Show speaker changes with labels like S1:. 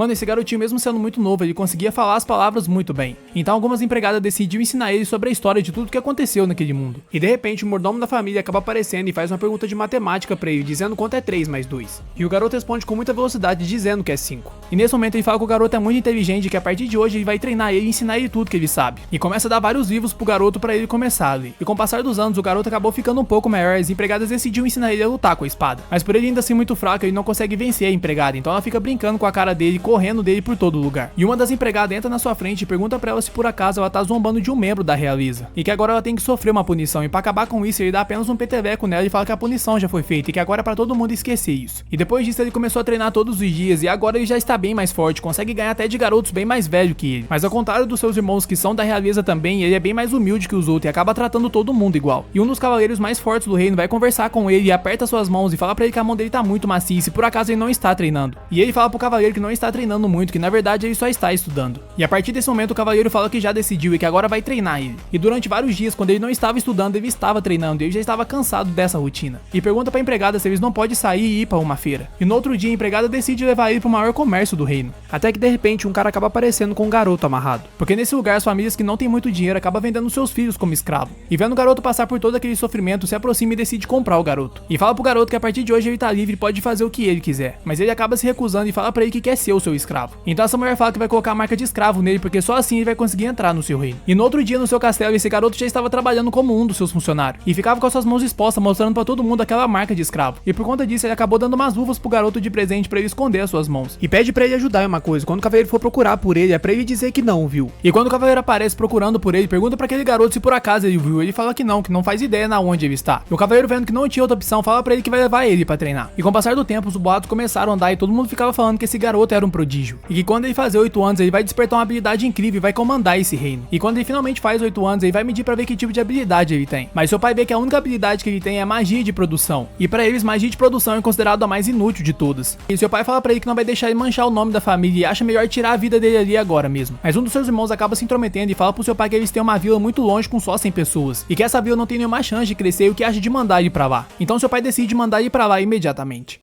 S1: Mano, esse garotinho mesmo sendo muito novo, ele conseguia falar as palavras muito bem. Então algumas empregadas decidiram ensinar ele sobre a história de tudo que aconteceu naquele mundo. E de repente o mordomo da família acaba aparecendo e faz uma pergunta de matemática pra ele, dizendo quanto é 3 mais 2. E o garoto responde com muita velocidade, dizendo que é 5. E nesse momento ele fala que o garoto é muito inteligente e que a partir de hoje ele vai treinar ele e ensinar ele tudo que ele sabe. E começa a dar vários livros pro garoto pra ele começar ali. E com o passar dos anos, o garoto acabou ficando um pouco maior e as empregadas decidiram ensinar ele a lutar com a espada. Mas por ele ainda ser muito fraco, ele não consegue vencer a empregada, então ela fica brincando com a cara dele, correndo dele por todo lugar. E uma das empregadas entra na sua frente e pergunta pra ela se por acaso ela tá zombando de um membro da realeza. E que agora ela tem que sofrer uma punição, e pra acabar com isso ele dá apenas um peteleco nela e fala que a punição já foi feita e que agora é pra todo mundo esquecer isso. E depois disso ele começou a treinar todos os dias e agora ele já está bem mais forte, consegue ganhar até de garotos bem mais velhos que ele. Mas ao contrário dos seus irmãos que são da realeza também, ele é bem mais humilde que os outros e acaba tratando todo mundo igual. E um dos cavaleiros mais fortes do reino vai conversar com ele e aperta suas mãos e fala pra ele que a mão dele tá muito macia e se por acaso ele não está treinando. E ele fala pro cavaleiro que não está treinando muito, que na verdade ele só está estudando. E a partir desse momento o cavaleiro fala que já decidiu e que agora vai treinar ele. E durante vários dias, quando ele não estava estudando, ele estava treinando e ele já estava cansado dessa rotina. E pergunta pra empregada se eles não podem sair e ir pra uma feira. E no outro dia a empregada decide levar ele pro maior comércio do reino. Até que de repente um cara acaba aparecendo com um garoto amarrado. Porque nesse lugar as famílias que não têm muito dinheiro acabam vendendo seus filhos como escravo. E vendo o garoto passar por todo aquele sofrimento, se aproxima e decide comprar o garoto. E fala pro garoto que a partir de hoje ele tá livre e pode fazer o que ele quiser. Mas ele acaba se recusando e fala pra ele que quer ser o seu escravo. Então essa mulher fala que vai colocar a marca de escravo nele, porque só assim ele vai conseguir entrar no seu reino. E no outro dia no seu castelo esse garoto já estava trabalhando como um dos seus funcionários. E ficava com as suas mãos expostas, mostrando pra todo mundo aquela marca de escravo. E por conta disso ele acabou dando umas luvas pro garoto de presente pra ele esconder as suas mãos. E pede pra ele ajudar em uma coisa, quando o cavaleiro for procurar por ele é pra ele dizer que não viu. E quando o cavaleiro aparece procurando por ele, pergunta pra aquele garoto se por acaso ele viu. Ele fala que não faz ideia na onde ele está. E o cavaleiro vendo que não tinha outra opção, fala pra ele que vai levar ele pra treinar. E com o passar do tempo os boatos começaram a andar e todo mundo ficava falando que esse garoto era um prodígio. E que quando ele fazer 8 anos ele vai despertar uma habilidade incrível e vai comandar esse reino. E quando ele finalmente faz 8 anos ele vai medir pra ver que tipo de habilidade ele tem. Mas seu pai vê que a única habilidade que ele tem é magia de produção. E pra eles magia de produção é considerada a mais inútil de todas. E seu pai fala pra ele que não vai deixar ele manchar o nome da família e acha melhor tirar a vida dele ali agora mesmo. Mas um dos seus irmãos acaba se intrometendo e fala pro seu pai que eles têm uma vila muito longe com só 100 pessoas. E que essa vila não tem nenhuma chance de crescer e o que acha de mandar ele pra lá. Então seu pai decide mandar ele pra lá imediatamente.